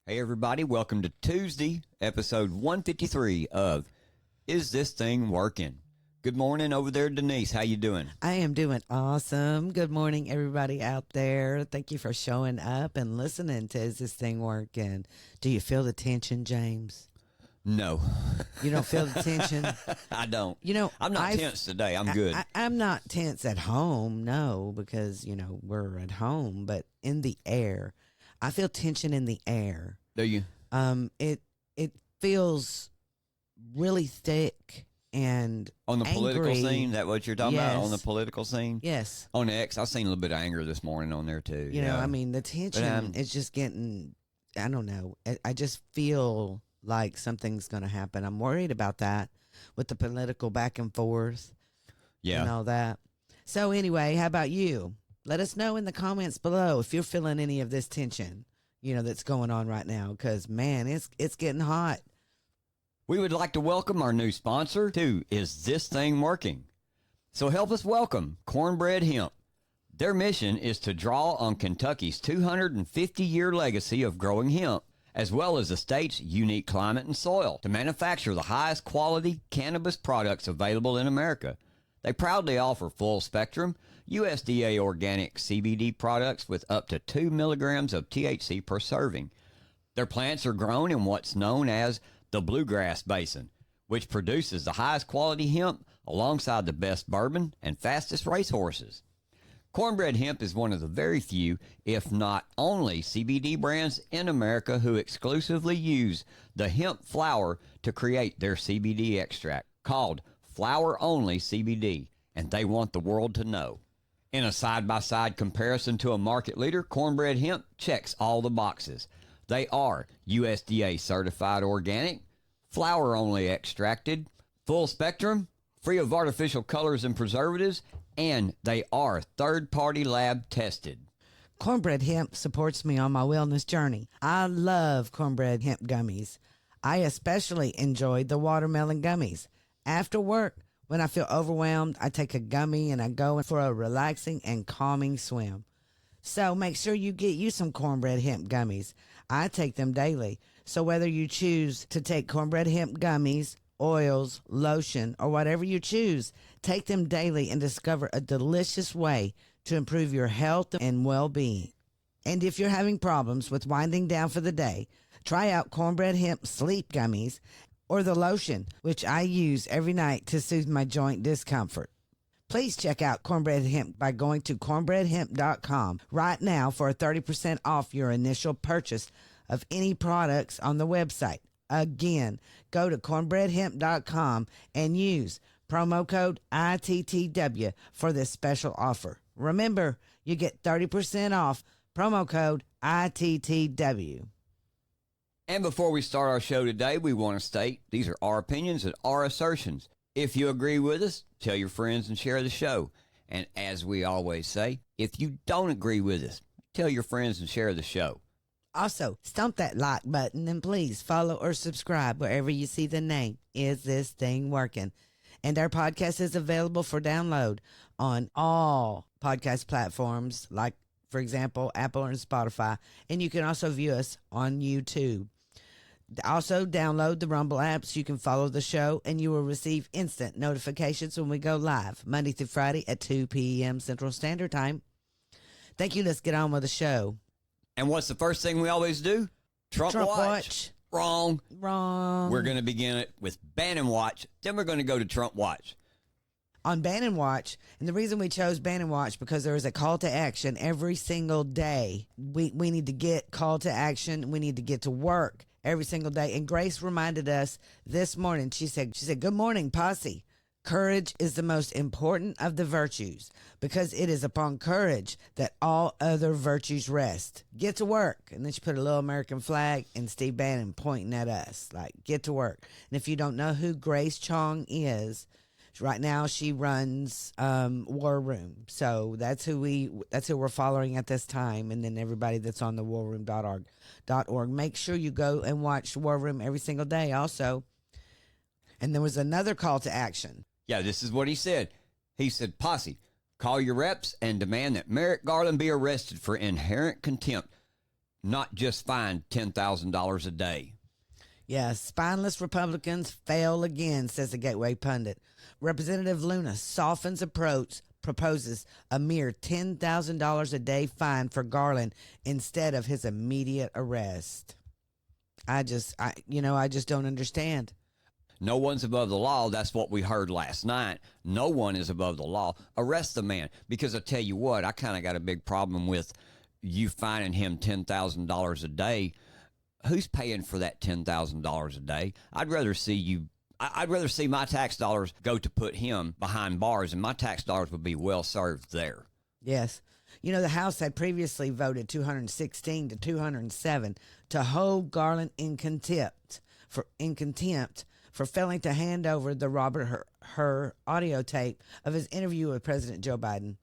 Hey everybody, welcome to Tuesday, episode 153 of Is This Thing Working? Good morning over there, Denise. How you doing? I am doing awesome. Good morning, everybody out there. Thank you for showing up and listening to Is This Thing Working? Do you feel the tension, James? No. You don't feel the tension? I don't. You know, I'm not tense today. I'm good. I'm not tense at home, no, because, we're at home, but in the air. I feel tension in the air. Do you? It feels really thick and on the political angry. scene? Is that what you're talking about? Yes. On the political scene? Yes. On X, I've seen a little bit of anger this morning on there too. The tension is just getting, I don't know. I just feel like something's going to happen. I'm worried about that with the political back and forth and all that. So anyway, how about you? Let us know in the comments below if you're feeling any of this tension, that's going on right now. Because, man, it's getting hot. We would like to welcome our new sponsor to Is This Thing Working? So help us welcome Cornbread Hemp. Their mission is to draw on Kentucky's 250-year legacy of growing hemp, as well as the state's unique climate and soil, to manufacture the highest quality cannabis products available in America. They proudly offer full-spectrum, USDA organic CBD products with up to 2 milligrams of THC per serving. Their plants are grown in what's known as the Bluegrass Basin, which produces the highest quality hemp alongside the best bourbon and fastest racehorses. Cornbread Hemp is one of the very few, if not only, CBD brands in America who exclusively use the hemp flower to create their CBD extract, called Flower Only CBD, and they want the world to know. In a side-by-side comparison to a market leader, Cornbread Hemp checks all the boxes. They are USDA certified organic, flower only extracted, full spectrum, free of artificial colors and preservatives, and they are third-party lab tested. Cornbread Hemp supports me on my wellness journey. I love cornbread hemp gummies. I especially enjoyed the watermelon gummies. After work, when I feel overwhelmed, I take a gummy and I go for a relaxing and calming swim. So make sure you get you some cornbread hemp gummies. I take them daily. So whether you choose to take cornbread hemp gummies, oils, lotion, or whatever you choose, take them daily and discover a delicious way to improve your health and well-being. And if you're having problems with winding down for the day, try out cornbread hemp sleep gummies or the lotion, which I use every night to soothe my joint discomfort. Please check out Cornbread Hemp by going to cornbreadhemp.com right now for a 30% off your initial purchase of any products on the website. Again, go to cornbreadhemp.com and use promo code ITTW for this special offer. Remember, you get 30% off, promo code ITTW. And before we start our show today, we want to state these are our opinions and our assertions. If you agree with us, tell your friends and share the show. And as we always say, if you don't agree with us, tell your friends and share the show. Also, stomp that like button and please follow or subscribe wherever you see the name Is This Thing Working? And our podcast is available for download on all podcast platforms, like, for example, Apple and Spotify. And you can also view us on YouTube. Also, download the Rumble app so you can follow the show and you will receive instant notifications when we go live, Monday through Friday at 2 p.m. Central Standard Time. Thank you. Let's get on with the show. And what's the first thing we always do? Trump Watch. Wrong. We're going to begin it with Bannon Watch. Then we're going to go to Trump Watch. On Bannon Watch, and the reason we chose Bannon Watch because there is a call to action every single day. We need to get call to action. We need to get to work every single day. And Grace reminded us this morning, she said, good morning, posse. Courage is the most important of the virtues because it is upon courage that all other virtues rest. Get to work. And then she put a little American flag and Steve Bannon pointing at us like, get to work. And if you don't know who Grace Chong is, right now she runs WarRoom. So that's who we're following at this time. And then everybody that's on the warroom.org. Make sure you go and watch WarRoom every single day also. And there was another call to action. Yeah, this is what he said. He said, posse, call your reps and demand that Merrick Garland be arrested for inherent contempt. not just fined $10,000 a day. Yeah, spineless Republicans fail again, says the Gateway pundit. Representative Luna softens approach, proposes a mere $10,000 a day fine for Garland instead of his immediate arrest. I just don't understand. No one's above the law. That's what we heard last night. No one is above the law. Arrest the man. Because I tell you what, I kind of got a big problem with you fining him $10,000 a day. Who's paying for that $10,000 a day? I'd rather see my tax dollars go to put him behind bars, and my tax dollars would be well served there. Yes. You know, the House had previously voted 216 to 207 to hold Garland in contempt for failing to hand over the Robert Hur audio tape of his interview with President Joe Biden.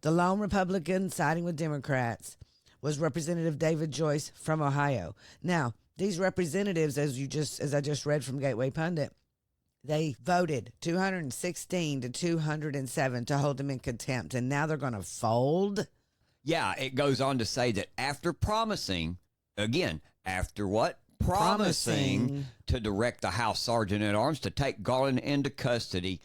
The lone Republican siding with Democrats was Representative David Joyce from Ohio. Now, these representatives, as I just read from Gateway Pundit, they voted 216 to 207 to hold him in contempt, and now they're going to fold? Yeah, it goes on to say that after promising, again, after what? Promising to direct the House Sergeant at Arms to take Garland into custody,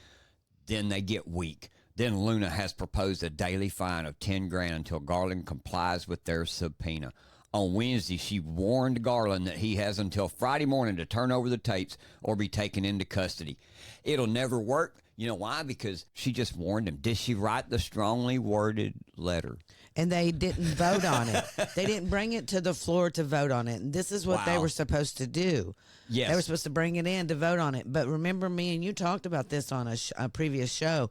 then they get weak. Then Luna has proposed a daily fine of $10,000 until Garland complies with their subpoena. On Wednesday, she warned Garland that he has until Friday morning to turn over the tapes or be taken into custody. It'll never work. You know why? Because she just warned him. Did she write the strongly worded letter? And they didn't vote on it. They didn't bring it to the floor to vote on it. And this is what they were supposed to do. Yes. They were supposed to bring it in to vote on it. But remember, me and you talked about this on a previous show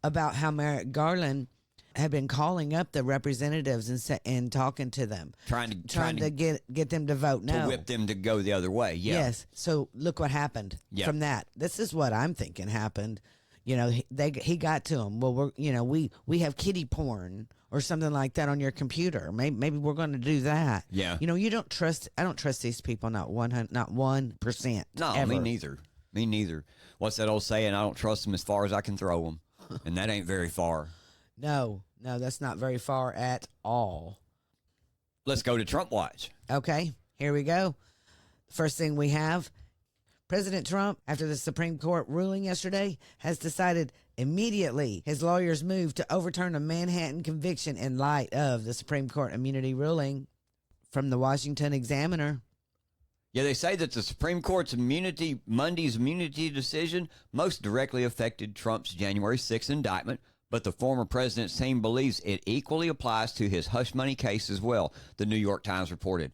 about how Merrick Garland had been calling up the representatives and talking to them, trying to get them to vote no, to whip them to go the other way. Yeah. Yes. So look what happened from that. This is what I'm thinking happened. You know, he got to them. Well, we have kiddie porn or something like that on your computer. Maybe we're going to do that. Yeah. You know, I don't trust these people. Not 1%. No, ever. Me neither. What's that old saying? I don't trust them as far as I can throw them. And that ain't very far. No, that's not very far at all. Let's go to Trump Watch. Okay, here we go. First thing we have, President Trump, after the Supreme Court ruling yesterday, has decided immediately his lawyers moved to overturn a Manhattan conviction in light of the Supreme Court immunity ruling. From the Washington Examiner. Yeah, they say that the Supreme Court's Monday's immunity decision most directly affected Trump's January 6th indictment, but the former president's team believes it equally applies to his hush money case as well, the New York Times reported.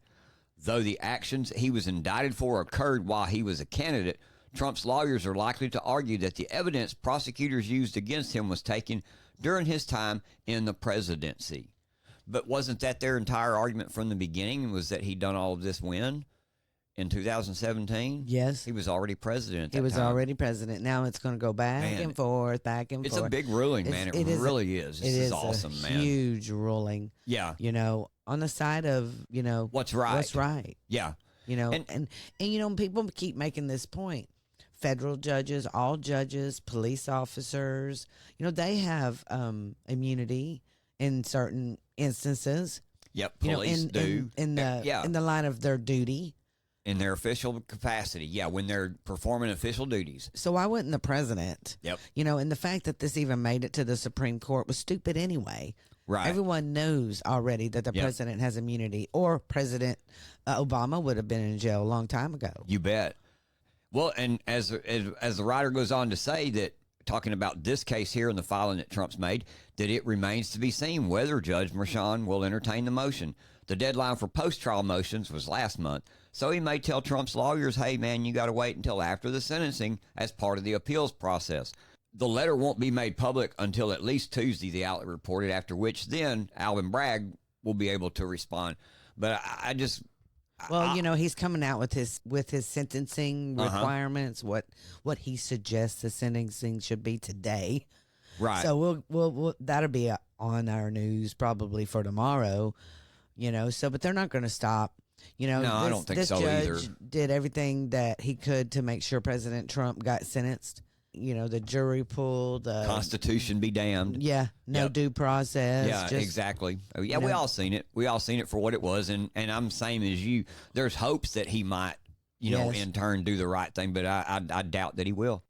Though the actions he was indicted for occurred while he was a candidate, Trump's lawyers are likely to argue that the evidence prosecutors used against him was taken during his time in the presidency. But wasn't that their entire argument from the beginning, was that he'd done all of this when? In 2017? Yes. He was already president at that He was time. already president. Now it's going to go back and forth, back and It's forth. a big ruling, man. It really is. This is awesome, man. Huge ruling. Yeah. You know, on the side of, what's right. What's right. Yeah. And people keep making this point. Federal judges, all judges, police officers, they have immunity in certain instances. Yep, police do. In the line of their duty. In their official capacity, when they're performing official duties. So why wouldn't the president? Yep. And the fact that this even made it to the Supreme Court was stupid anyway. Right. Everyone knows already that the president has immunity, or President Obama would have been in jail a long time ago. You bet. Well, and as the writer goes on to say that, talking about this case here and the filing that Trump's made, that it remains to be seen whether Judge Merchan will entertain the motion. The deadline for post-trial motions was last month, so he may tell Trump's lawyers, hey, man, you got to wait until after the sentencing as part of the appeals process. The letter won't be made public until at least Tuesday, the outlet reported, after which then Alvin Bragg will be able to respond. But I just... Well, he's coming out with his sentencing requirements, what he suggests the sentencing should be today. Right. So we'll that'll be on our news probably for tomorrow. But they're not going to stop. I don't think so either. This judge did everything that he could to make sure President Trump got sentenced. the jury pool, the Constitution be damned. Yeah, no Yep. due process. Yeah, exactly. Yeah, we all seen it. We all seen it for what it was, and I'm same as you. There's hopes that he might, Yes. in turn do the right thing, but I doubt that he will.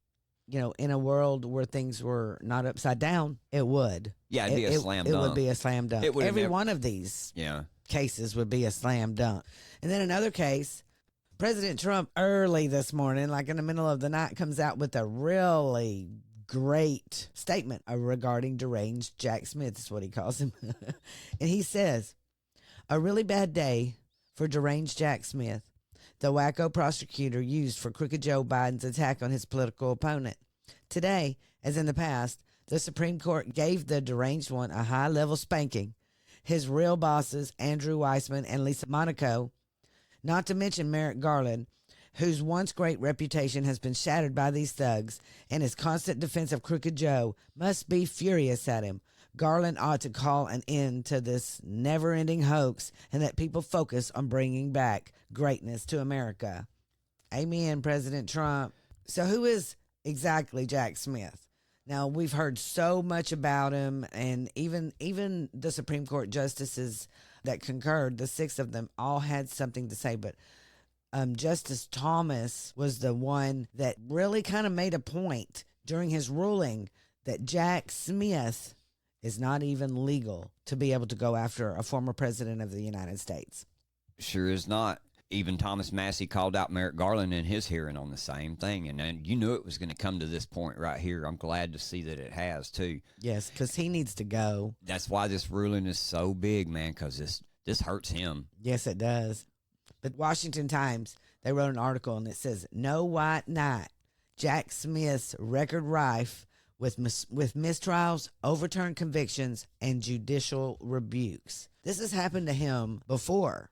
In a world where things were not upside down, it would. Yeah, it'd be a slam dunk. It would be a slam dunk. It would Every never- one of these Yeah. cases would be a slam dunk. And then another case, President Trump early this morning, like in the middle of the night, comes out with a really great statement regarding deranged Jack Smith, is what he calls him. And he says, a really bad day for deranged Jack Smith, the wacko prosecutor used for crooked Joe Biden's attack on his political opponent. Today, as in the past, the Supreme Court gave the deranged one a high-level spanking. His real bosses, Andrew Weissman and Lisa Monaco, not to mention Merrick Garland, whose once great reputation has been shattered by these thugs, and his constant defense of Crooked Joe, must be furious at him. Garland ought to call an end to this never-ending hoax and let people focus on bringing back greatness to America. Amen, President Trump. So who is exactly Jack Smith? Now, we've heard so much about him, and even the Supreme Court justices that concurred, the 6 of them, all had something to say, but Justice Thomas was the one that really kind of made a point during his ruling that Jack Smith is not even legal to be able to go after a former president of the United States. Sure is not. Even Thomas Massey called out Merrick Garland in his hearing on the same thing. And you knew it was going to come to this point right here. I'm glad to see that it has, too. Yes, because he needs to go. That's why this ruling is so big, man, because this hurts him. Yes, it does. The Washington Times, they wrote an article, and it says, no white knight. Jack Smith's record rife with mistrials, overturned convictions, and judicial rebukes. This has happened to him before.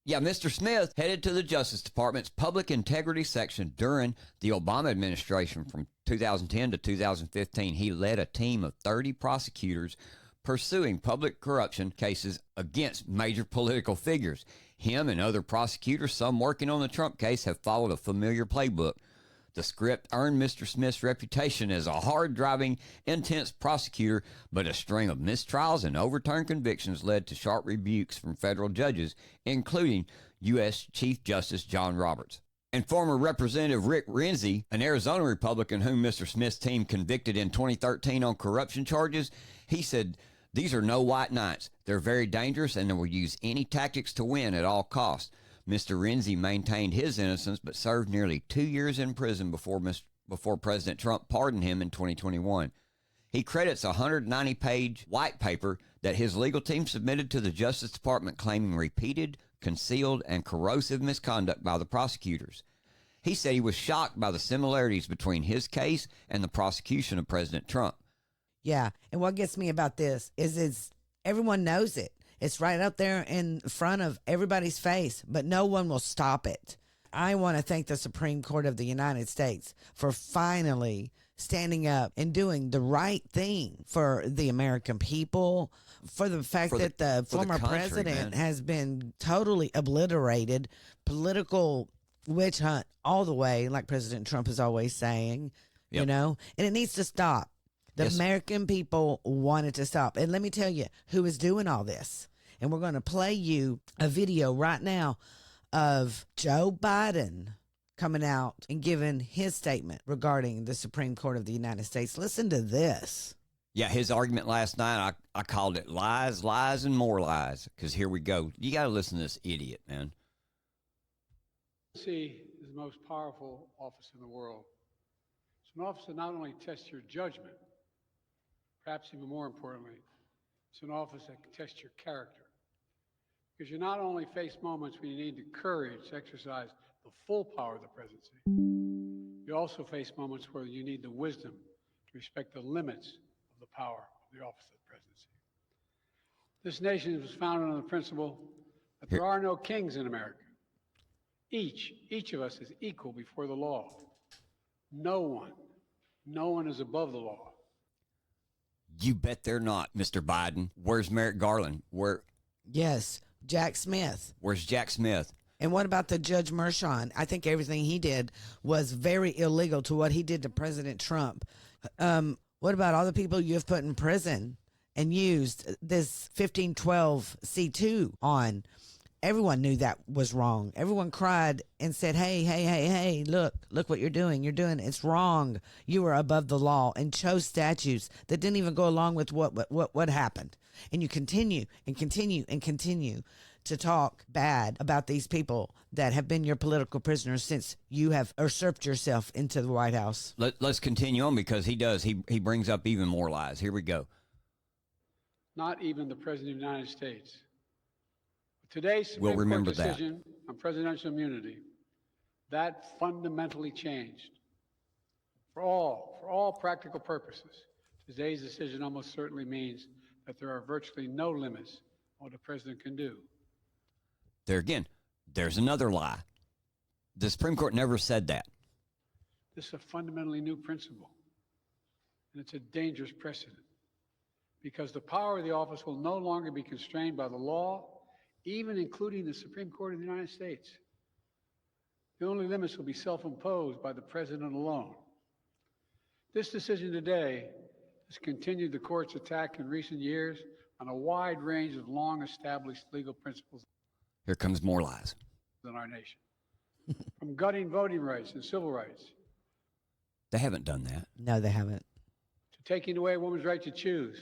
Yeah, Mr. Smith headed to the Justice Department's Public Integrity Section during the Obama administration from 2010 to 2015. He led a team of 30 prosecutors pursuing public corruption cases against major political figures. Him and other prosecutors, some working on the Trump case, have followed a familiar playbook. The script earned Mr. Smith's reputation as a hard-driving, intense prosecutor, but a string of mistrials and overturned convictions led to sharp rebukes from federal judges, including U.S. Chief Justice John Roberts. And former Representative Rick Renzi, an Arizona Republican whom Mr. Smith's team convicted in 2013 on corruption charges, he said, these are no white knights. They're very dangerous and they will use any tactics to win at all costs. Mr. Renzi maintained his innocence but served nearly 2 years in prison before President Trump pardoned him in 2021. He credits a 190-page white paper that his legal team submitted to the Justice Department claiming repeated, concealed, and corrosive misconduct by the prosecutors. He said he was shocked by the similarities between his case and the prosecution of President Trump. Yeah, and what gets me about this is everyone knows it. It's right out there in front of everybody's face, but no one will stop it. I want to thank the Supreme Court of the United States for finally standing up and doing the right thing for the American people, for the fact that the former president has been totally obliterated, political witch hunt all the way, like President Trump is always saying, and it needs to stop. The American people want it to stop. And let me tell you who is doing all this. And we're going to play you a video right now of Joe Biden coming out and giving his statement regarding the Supreme Court of the United States. Listen to this. Yeah, his argument last night, I called it lies, lies, and more lies. Because here we go. You got to listen to this idiot, man. Presidency is the most powerful office in the world. It's an office that not only tests your judgment, perhaps even more importantly, it's an office that can test your character. Because you not only face moments when you need the courage to exercise the full power of the presidency, you also face moments where you need the wisdom to respect the limits of the power of the office of the presidency. This nation was founded on the principle that there are no kings in America. Each of us is equal before the law. No one is above the law. You bet they're not, Mr. Biden. Where's Merrick Garland? Yes, Jack Smith. Where's Jack Smith? And what about the Judge Mershon? I think everything he did was very illegal to what he did to President Trump. What about all the people you have put in prison and used this 1512 C2 on? Everyone knew that was wrong. Everyone cried and said, hey, look what you're doing. It's wrong. You are above the law, and chose statutes that didn't even go along with what happened. And you continue to talk bad about these people that have been your political prisoners since you have usurped yourself into the White House. Let's continue on, because he brings up even more lies. Here we go. Not even the President of the United States. Today's We'll Supreme remember Court that. decision on presidential immunity, that fundamentally changed. For all practical purposes, today's decision almost certainly means that there are virtually no limits on what a president can do. There again, there's another lie. The Supreme Court never said that. This is a fundamentally new principle, and it's a dangerous precedent, because the power of the office will no longer be constrained by the law, even including the Supreme Court of the United States. The only limits will be self-imposed by the president alone. This decision today has continued the court's attack in recent years on a wide range of long-established legal principles Here comes more lies. in our nation, from gutting voting rights and civil rights, They haven't done that. No, they haven't. to taking away a woman's right to choose.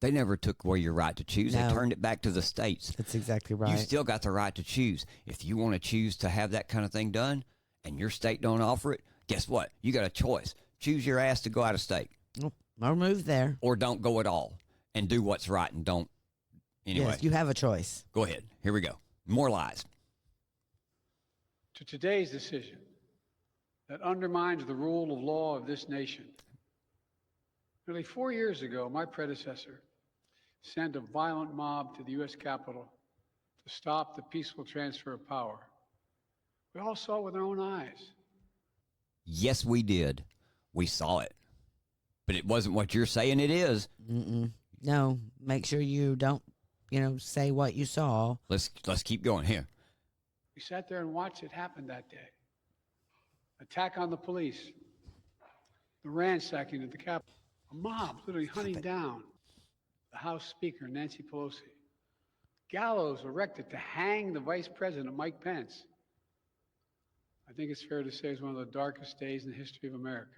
They never took away your right to choose. They No. turned it back to the states. That's exactly right. You still got the right to choose. If you want to choose to have that kind of thing done and your state don't offer it, guess what? You got a choice. Choose your ass to go out of state, Or move there. or don't go at all and do what's right and don't. Anyway, Yes, you have a choice. go ahead. Here we go. More lies. To today's decision that undermines the rule of law of this nation. Nearly 4 years ago, my predecessor sent a violent mob to the U.S. Capitol to stop the peaceful transfer of power. We all saw it with our own eyes. Yes, we did. We saw it. But it wasn't what you're saying it is. No, make sure you don't, say what you saw. Let's keep going here. We sat there and watched it happen that day. Attack on the police, the ransacking of the Capitol, a mob literally hunting down the House Speaker, Nancy Pelosi, gallows erected to hang the Vice President, Mike Pence. I think it's fair to say it's one of the darkest days in the history of America.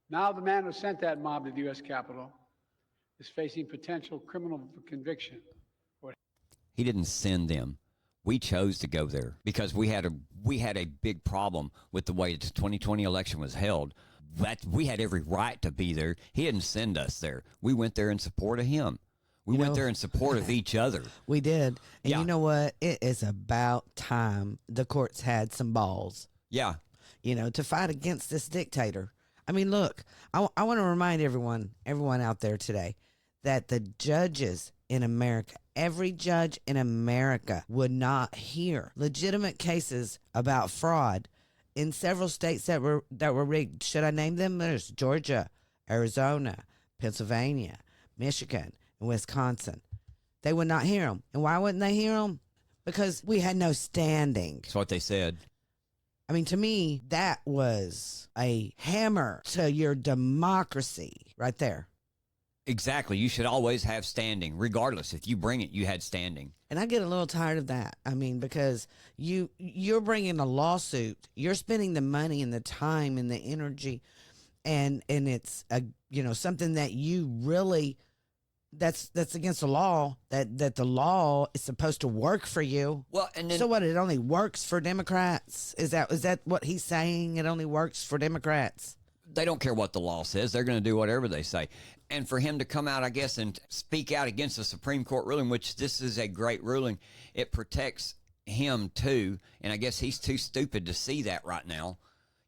Now the man who sent that mob to the U.S. Capitol is facing potential criminal conviction. He didn't send them. We chose to go there because we had a big problem with the way the 2020 election was held. That we had every right to be there. He didn't send us there. We went there in support of him. We went there in support of each other. We did. And Yeah. you know what? It is about time the courts had some balls, Yeah. to fight against this dictator. I mean, look, I want to remind everyone out there today, that the judges in America, every judge in America would not hear legitimate cases about fraud in several states that were rigged. Should I name them? There's Georgia, Arizona, Pennsylvania, Michigan, and Wisconsin. They would not hear them. And why wouldn't they hear them? Because we had no standing. That's what they said. I mean, to me, that was a hammer to your democracy right there. Exactly. You should always have standing, regardless. If you bring it, you had standing. And I get a little tired of that. I mean, because you're bringing a lawsuit, you're spending the money and the time and the energy, and it's something that you really that's against the law. That the law is supposed to work for you. Well, and then So what? It only works for Democrats? Is that what he's saying? It only works for Democrats? they don't care what the law says. They're going to do whatever they say. And for him to come out, I guess, and speak out against the Supreme Court ruling, which this is a great ruling, it protects him too. And I guess he's too stupid to see that right now.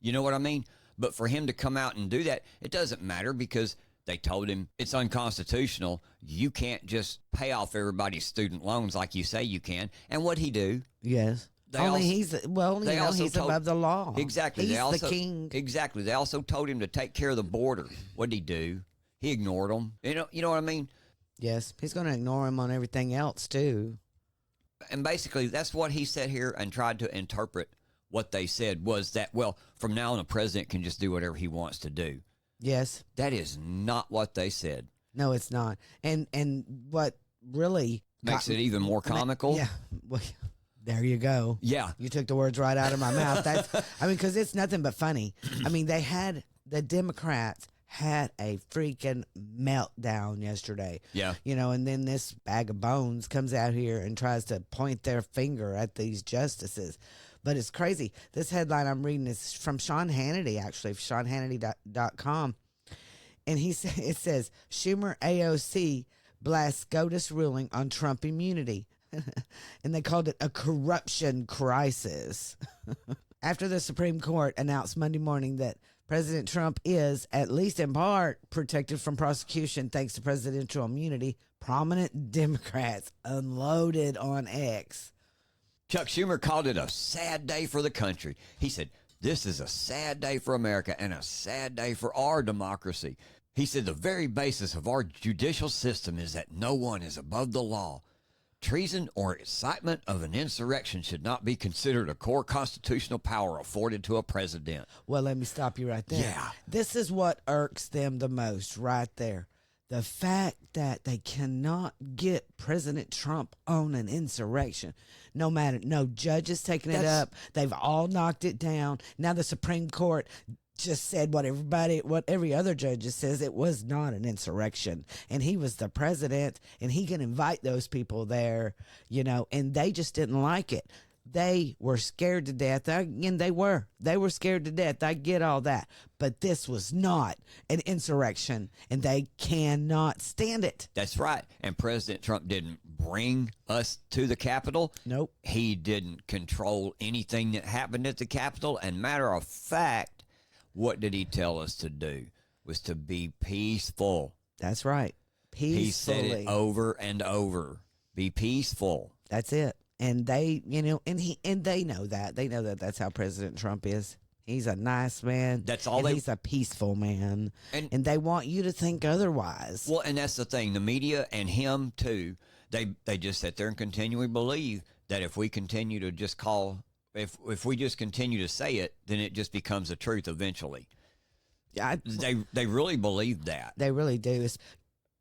You know what I mean? But for him to come out and do that, it doesn't matter because they told him it's unconstitutional. You can't just pay off everybody's student loans like you say you can. And what'd he do? Yes. They Only also- he's they also he's told- above the law. Exactly. He's They also, the king. Exactly. They also told him to take care of the border. What'd he do? He ignored them. You know what I mean? Yes, he's going to ignore him on everything else too. And basically, that's what he said here and tried to interpret what they said was that, well, from now on, the president can just do whatever he wants to do. Yes. That is not what they said. No, it's not. And what really Makes it even more comical. Yeah. Well, there you go. Yeah. You took the words right out of my mouth. Because it's nothing but funny. I mean, the Democrats had a freaking meltdown yesterday. Yeah. And then this bag of bones comes out here and tries to point their finger at these justices. But it's crazy. This headline I'm reading is from Sean Hannity, actually, SeanHannity.com. And it says, Schumer AOC blasts SCOTUS ruling on Trump immunity. And they called it a corruption crisis. After the Supreme Court announced Monday morning that President Trump is, at least in part, protected from prosecution thanks to presidential immunity, prominent Democrats unloaded on X. Chuck Schumer called it a sad day for the country. He said, this is a sad day for America and a sad day for our democracy. He said the very basis of our judicial system is that no one is above the law. Treason or incitement of an insurrection should not be considered a core constitutional power afforded to a president. Well, let me stop you right there. Yeah. This is what irks them the most right there. The fact that they cannot get President Trump on an insurrection. No judges taking it up. They've all knocked it down. Now the Supreme Court just said what every other judge says, it was not an insurrection. And he was the president, and he can invite those people there, and they just didn't like it. They were scared to death. Again, they were scared to death. I get all that. But this was not an insurrection, and they cannot stand it. That's right. And President Trump didn't bring us to the Capitol. Nope. He didn't control anything that happened at the Capitol. And matter of fact, what did he tell us to do? Was to be peaceful. That's right. Peacefully. He said it over and over. Be peaceful. That's it. And they, and they know that. They know that that's how President Trump is. He's a nice man. That's all. He's a peaceful man. And they want you to think otherwise. Well, and that's the thing. The media and him, too, they just sit there and continually believe that if we continue to just if we just continue to say it, then it just becomes a truth eventually. They really believe that. They really do. It's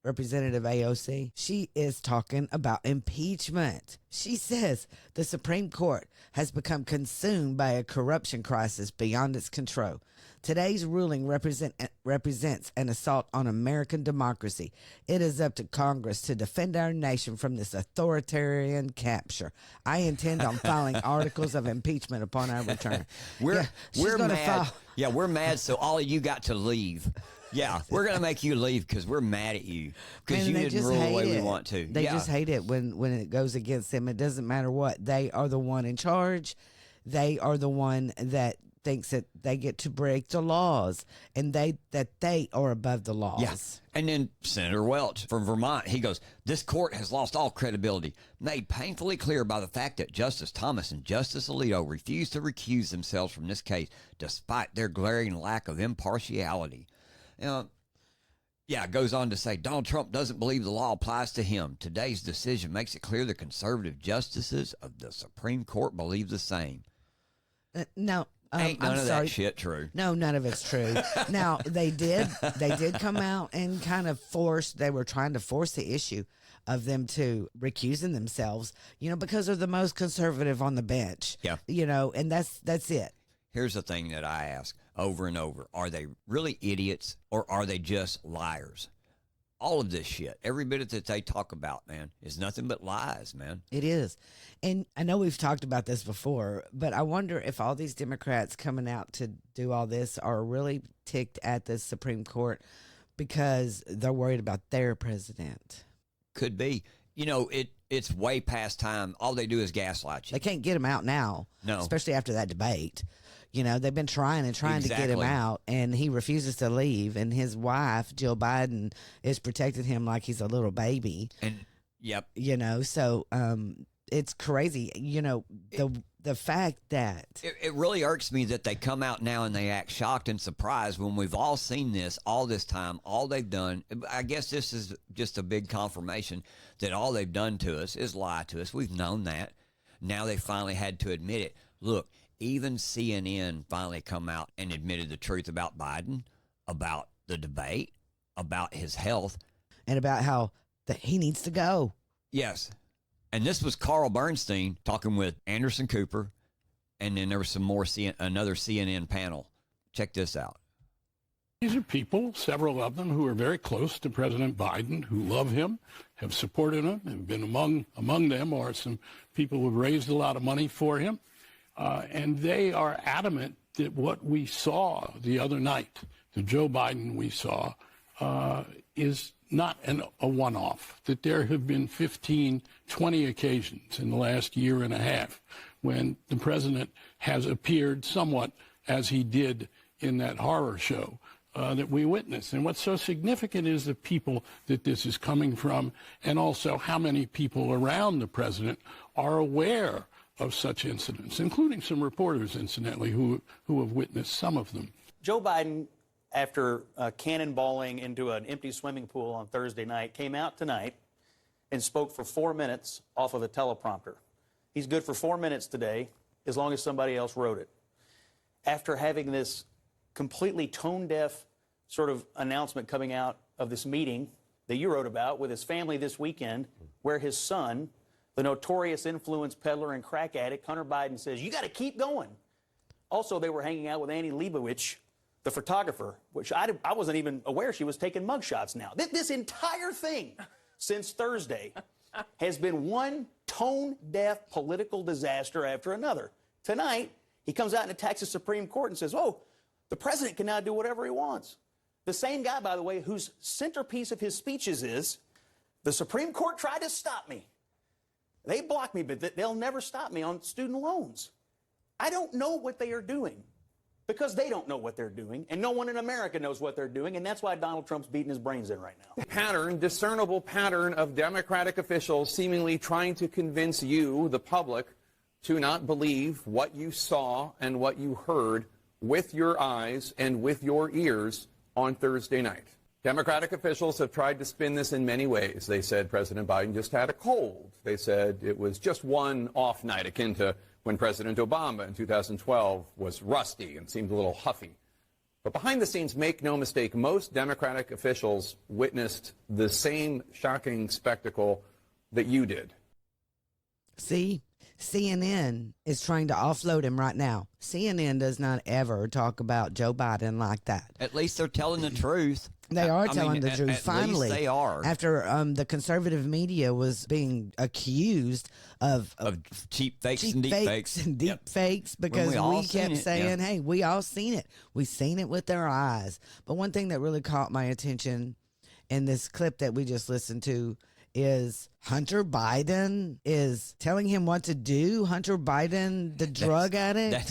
Representative AOC, she is talking about impeachment. She says the Supreme Court has become consumed by a corruption crisis beyond its control. Today's ruling represents an assault on American democracy. It is up to Congress to defend our nation from this authoritarian capture. I intend on filing articles of impeachment upon our return. We're mad. Yeah, we're mad, so all of you got to leave. Yeah, we're going to make you leave because we're mad at you because you didn't rule the way we want to. They just hate it when it goes against them. It doesn't matter what. They are the one in charge. They are the one that thinks that they get to break the laws and that they are above the laws. Yes. And then Senator Welch from Vermont, he goes, this court has lost all credibility, made painfully clear by the fact that Justice Thomas and Justice Alito refused to recuse themselves from this case despite their glaring lack of impartiality. It goes on to say, Donald Trump doesn't believe the law applies to him. Today's decision makes it clear the conservative justices of the Supreme Court believe the same. No. Ain't none of that shit true. No, none of it's true. Now, they did come out and kind of they were trying to force the issue of them to recusing themselves, because they're the most conservative on the bench. Yeah. And that's it. Here's the thing that I ask over and over. Are they really idiots or are they just liars? All of this shit, every bit that they talk about, man, is nothing but lies, man. It is. And I know we've talked about this before, but I wonder if all these Democrats coming out to do all this are really ticked at the Supreme Court because they're worried about their president. Could be. It's way past time. All they do is gaslight you. They can't get him out now. No. Especially after that debate. They've been trying to get him out, and he refuses to leave. And his wife, Jill Biden, is protecting him like he's a little baby. And, yep. So it's crazy. The fact that It really irks me that they come out now and they act shocked and surprised when we've all seen this all this time. All they've done, I guess this is just a big confirmation that all they've done to us is lie to us. We've known that. Now they finally had to admit it. Look, even CNN finally come out and admitted the truth about Biden, about the debate, about his health. and about how that he needs to go. Yes. And this was Carl Bernstein talking with Anderson Cooper, and then there was some more another CNN panel. Check this out. These are people, several of them, who are very close to President Biden, who love him, have supported him, have been among them, or some people who have raised a lot of money for him. And they are adamant that what we saw the other night, the Joe Biden we saw, is not a one-off, that there have been 15, 20 occasions in the last year and a half when the president has appeared somewhat as he did in that horror show that we witnessed. And what's so significant is the people that this is coming from, and also how many people around the president are aware of such incidents, including some reporters, incidentally, who have witnessed some of them. Joe Biden, after cannonballing into an empty swimming pool on Thursday night, came out tonight and spoke for 4 minutes off of a teleprompter. He's good for 4 minutes today, as long as somebody else wrote it. After having this completely tone-deaf sort of announcement coming out of this meeting that you wrote about with his family this weekend, where his son, the notorious influence peddler and crack addict, Hunter Biden, says, you got to keep going. Also, they were hanging out with Annie Leibovich, the photographer, which I wasn't even aware she was taking mugshots now. This entire thing since Thursday has been one tone-deaf political disaster after another. Tonight, he comes out and attacks the Supreme Court and says, oh, the president can now do whatever he wants. The same guy, by the way, whose centerpiece of his speeches is, the Supreme Court tried to stop me. They blocked me, but they'll never stop me on student loans. I don't know what they are doing because they don't know what they're doing, and no one in America knows what they're doing, and that's why Donald Trump's beating his brains in right now. Discernible pattern of Democratic officials seemingly trying to convince you, the public, to not believe what you saw and what you heard with your eyes and with your ears on Thursday night. Democratic officials have tried to spin this in many ways. They said President Biden just had a cold. They said it was just one off night, akin to when President Obama in 2012 was rusty and seemed a little huffy. But behind the scenes, make no mistake, most Democratic officials witnessed the same shocking spectacle that you did. See, CNN is trying to offload him right now. CNN does not ever talk about Joe Biden like that. At least they're telling the truth. They are I telling mean, the truth. At Finally, least they are. After the conservative media was being accused of cheap fakes cheap and deep fakes fakes. and deep Yep. fakes because we all we seen kept it, saying, yeah. hey, we all seen it. We seen it with our eyes. But one thing that really caught my attention in this clip that we just listened to is Hunter Biden is telling him what to do. Hunter Biden, the drug addict.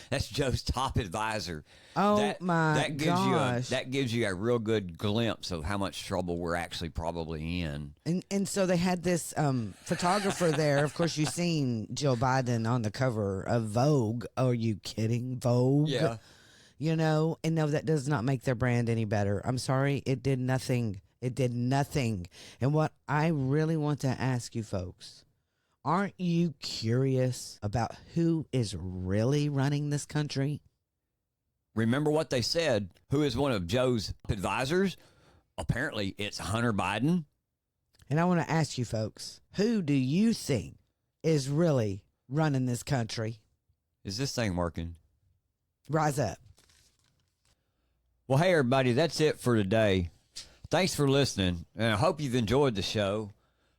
That's Joe's top advisor. Oh, my gosh. That gives you a real good glimpse of how much trouble we're actually probably in. And so they had this photographer there. Of course, you've seen Joe Biden on the cover of Vogue. Are you kidding? Vogue? Yeah. You know, and no, that does not make their brand any better. I'm sorry. It did nothing. It did nothing. And what I really want to ask you folks, aren't you curious about who is really running this country? Remember what they said. Who is one of Joe's advisors? Apparently, it's Hunter Biden. And I want to ask you folks, who do you think is really running this country? Is this thing working? Rise up. Well, hey, everybody, that's it for today. Thanks for listening, and I hope you've enjoyed the show.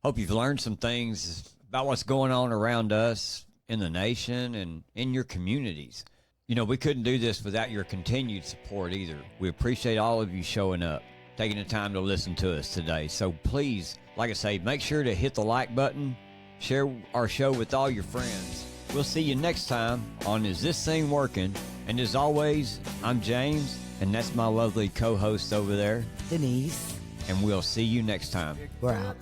Hope you've learned some things about what's going on around us in the nation and in your communities. You know, we couldn't do this without your continued support either. We appreciate all of you showing up, taking the time to listen to us today. So please, like I say, make sure to hit the like button, share our show with all your friends. We'll see you next time on Is This Thing Working? And as always, I'm James, and that's my lovely co-host over there, Denise. and we'll see you next time. We're out.